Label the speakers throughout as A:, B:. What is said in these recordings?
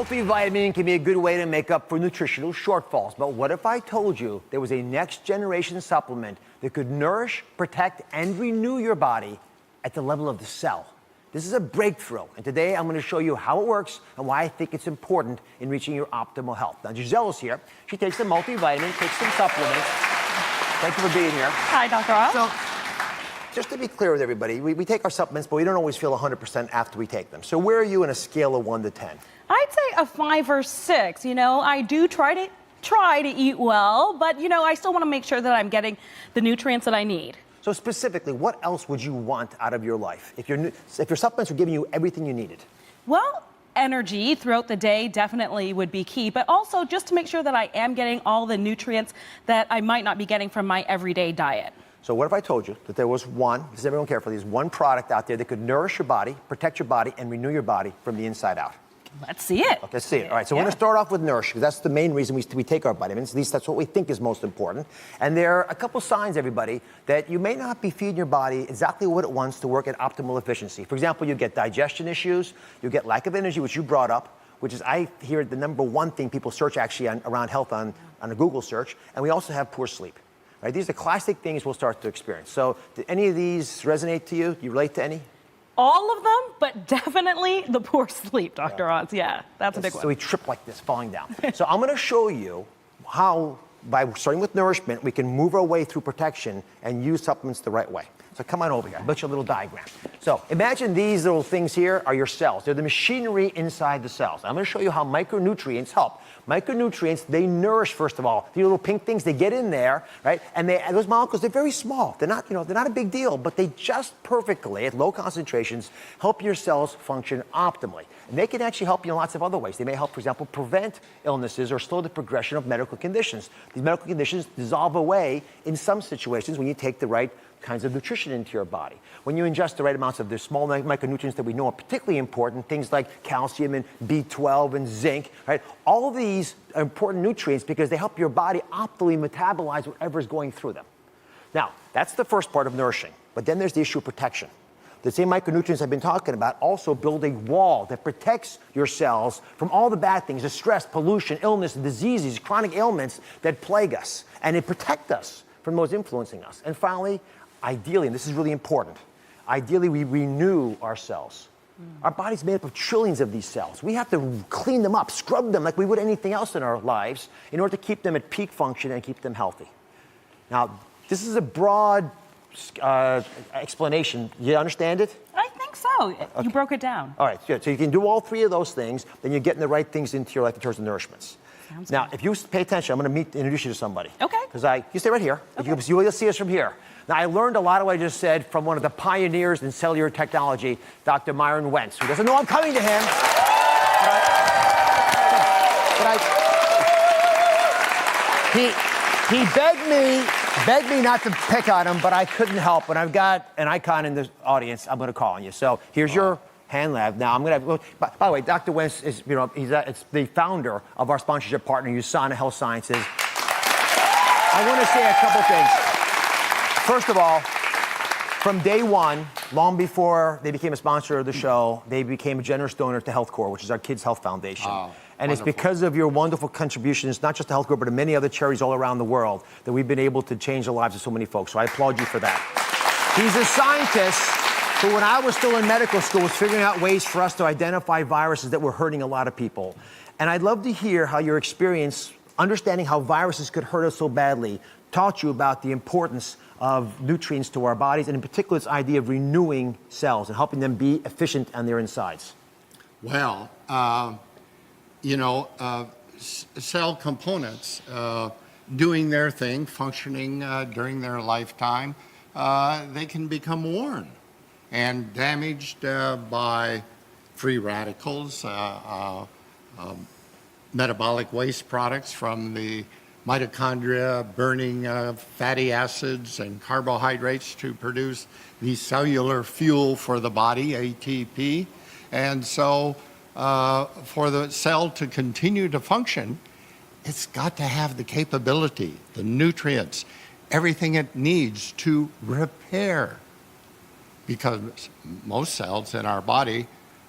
A: multivitamin can be a good way to make up for nutritional shortfalls. But what if I told you there was a next-generation supplement that could nourish, protect, and renew your body at the level of the cell? This is a breakthrough, and today I'm going to show you how it works and why I think it's important in reaching your optimal health. Now, Giselle's here. She takes some multivitamin, takes some supplements. Thank you for being here.
B: Hi, Dr. Oz.
A: So, just to be clear with everybody, we take our supplements, but we don't always feel 100% after we take them. So where are you on a scale of 1 to 10?
B: I'd say a 5 or 6. You know, I do try to eat well, but, you know, I still want to make sure that I'm getting the nutrients that I need.
A: So specifically, what else would you want out of your life if your supplements were giving you everything you needed?
B: Well, energy throughout the day definitely would be key, but also just to make sure that I am getting all the nutrients that I might not be getting from my everyday diet.
A: So what if I told you that there was one, does everyone carefully, there's one product out there that could nourish your body, protect your body, and renew your body from the inside out?
B: Let's see it.
A: Okay, let's see it. All right, so we're going to start off with nourish, because that's the main reason we take our vitamins. At least that's what we think is most important. And there are a couple signs, everybody, that you may not be feeding your body exactly what it wants to work at optimal efficiency. For example, you get digestion issues, you get lack of energy, which you brought up, which is, I hear, the #1 thing people search actually around health on a Google search. And we also have poor sleep. Right? These are classic things we'll start to experience. So do any of these resonate to you? Do you relate to any?
B: All of them, but definitely the poor sleep, Dr. Oz. Yeah, that's a big one.
A: So we trip like this, falling down. So I'm going to show you how, by starting with nourishment, we can move our way through protection and use supplements the right way. So come on over here. I'll build you a little diagram. So imagine these little things here are your cells. They're the machinery inside the cells. I'm going to show you how micronutrients help. Micronutrients, they nourish, first of all. These little pink things, they get in there, right? And those molecules, they're very small. They're not, they're not a big deal, but they just perfectly, at low concentrations, help your cells function optimally. And they can actually help you in lots of other ways. They may help, for example, prevent illnesses or slow the progression of medical conditions. These medical conditions dissolve away in some situations when you take the right kinds of nutrition into your body. When you ingest the right amounts of the small micronutrients that we know are particularly important, things like calcium and B12 and zinc, right? All of these are important nutrients because they help your body optimally metabolize whatever's going through them. Now, that's the first part of nourishing. But then there's the issue of protection. The same micronutrients I've been talking about also build a wall that protects your cells from all the bad things, the stress, pollution, illness, diseases, chronic ailments that plague us. And they protect us from those influencing us. And finally, ideally, and this is really important, ideally we renew our cells. Our body's made up of trillions of these cells. We have to clean them up, scrub them like we would anything else in our lives in order to keep them at peak function and keep them healthy. Now, this is a broad explanation. You understand it?
B: I think so. Okay. You broke it down.
A: All right, good. So you can do all three of those things, then you're getting the right things into your life in terms of nourishments.
B: Sounds
A: now,
B: good.
A: if you pay attention, I'm going to introduce you to somebody.
B: Okay.
A: Because you stay right here.
B: Okay.
A: You'll see us from here. Now, I learned a lot of what I just said from one of the pioneers in cellular technology, Dr. Myron Wentz, who doesn't know I'm coming to him. He begged me not to pick on him, but I couldn't help. When I've got an icon in the audience, I'm going to call on you. So here's your hand lab. Now I'm going to. By the way, Dr. Wentz is, it's the founder of our sponsorship partner, USANA Health Sciences. I want to say a couple things. First of all, from day one, long before they became a sponsor of the show, they became a generous donor to Health Corps, which is our Kids Health Foundation. And wonderful. It's because of your wonderful contributions, not just to Health Corps, but to many other charities all around the world, that we've been able to change the lives of so many folks. So I applaud you for that. He's a scientist who, when I was still in medical school, was figuring out ways for us to identify viruses that were hurting a lot of people. And I'd love to hear how your experience, understanding how viruses could hurt us so badly, taught you about the importance of nutrients to our bodies, and in particular this idea of renewing cells and helping them be efficient on their insides.
C: Well, cell components doing their thing, functioning during their lifetime, they can become worn and damaged by free radicals, metabolic waste products from the mitochondria burning fatty acids and carbohydrates to produce the cellular fuel for the body, ATP. And so for the cell to continue to function, it's got to have the capability, the nutrients, everything it needs to repair. Because most cells in our body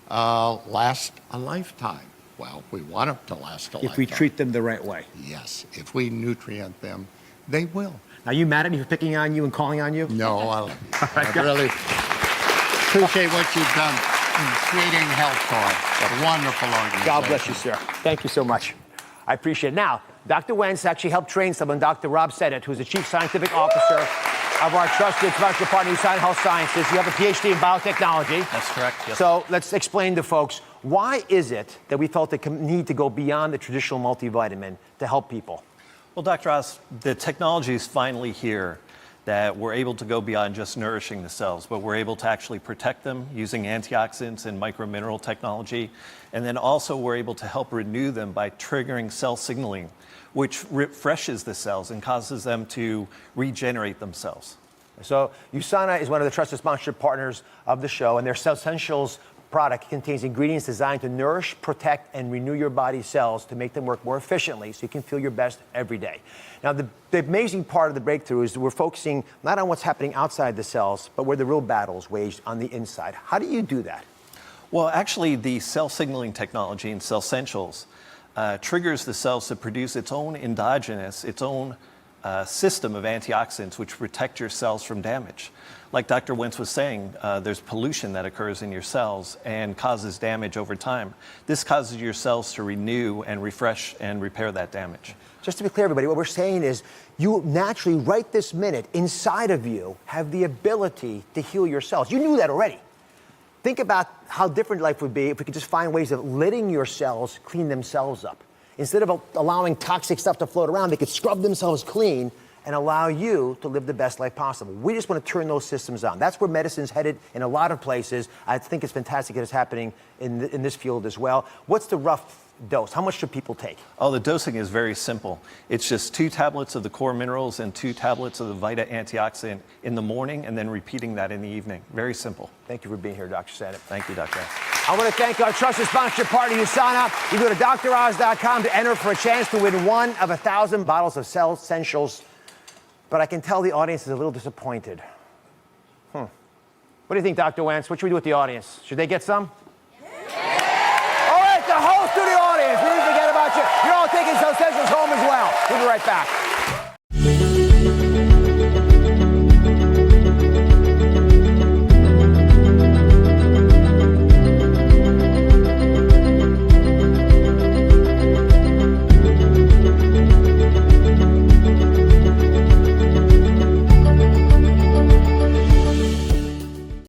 C: last a lifetime. Well, we want them to last a lifetime.
A: If we treat them the right way.
C: Yes, if we nutrient them, they will.
A: Are you mad at me for picking on you and calling on you?
C: No, I really appreciate what you've done in creating health for us. A wonderful organization.
A: God bless you, sir. Thank you so much. I appreciate it. Now, Dr. Wentz actually helped train someone, Dr. Rob Sennett, who's the Chief Scientific Officer of our trusted sponsorship partner, USANA Health Sciences. You have a PhD in biotechnology.
D: That's correct, yes.
A: So let's explain to folks, why is it that we felt the need to go beyond the traditional multivitamin to help people?
D: Well, Dr. Oz, the technology is finally here that we're able to go beyond just nourishing the cells, but we're able to actually protect them using antioxidants and micromineral technology. And then also we're able to help renew them by triggering cell signaling, which refreshes the cells and causes them to regenerate themselves.
A: So USANA is one of the trusted sponsorship partners of the show, and their Cell Essentials product contains ingredients designed to nourish, protect, and renew your body's cells to make them work more efficiently so you can feel your best every day. Now, the amazing part of the breakthrough is we're focusing not on what's happening outside the cells, but where the real battle is waged on the inside. How do you do that?
D: Well, actually, the cell signaling technology in Cell Essentials triggers the cells to produce its own endogenous, its own system of antioxidants which protect your cells from damage. Like Dr. Wentz was saying, there's pollution that occurs in your cells and causes damage over time. This causes your cells to renew and refresh and repair that damage.
A: Just to be clear, everybody, what we're saying is you naturally, right this minute, inside of you, have the ability to heal your cells. You knew that already. Think about how different life would be if we could just find ways of letting your cells clean themselves up. Instead of allowing toxic stuff to float around, they could scrub themselves clean and allow you to live the best life possible. We just want to turn those systems on. That's where medicine's headed in a lot of places. I think it's fantastic that it's happening in this field as well. What's the rough dose? How much should people take?
D: Oh, the dosing is very simple. It's just 2 tablets of the core minerals and 2 tablets of the Vita antioxidant in the morning and then repeating that in the evening. Very simple.
A: Thank you for being here, Dr. Sennett.
D: Thank you, Dr.
A: I want to thank our trusted sponsorship partner, USANA. You go to DrOz.com to enter for a chance to win one of 1,000 bottles of Cell Essentials. But I can tell the audience is a little disappointed. What do you think, Dr. Wentz? What should we do with the audience? Should they get some? Yeah. All right, the host of the audience. We didn't forget about you. You're all taking Cell Essentials home as well. We'll be right back.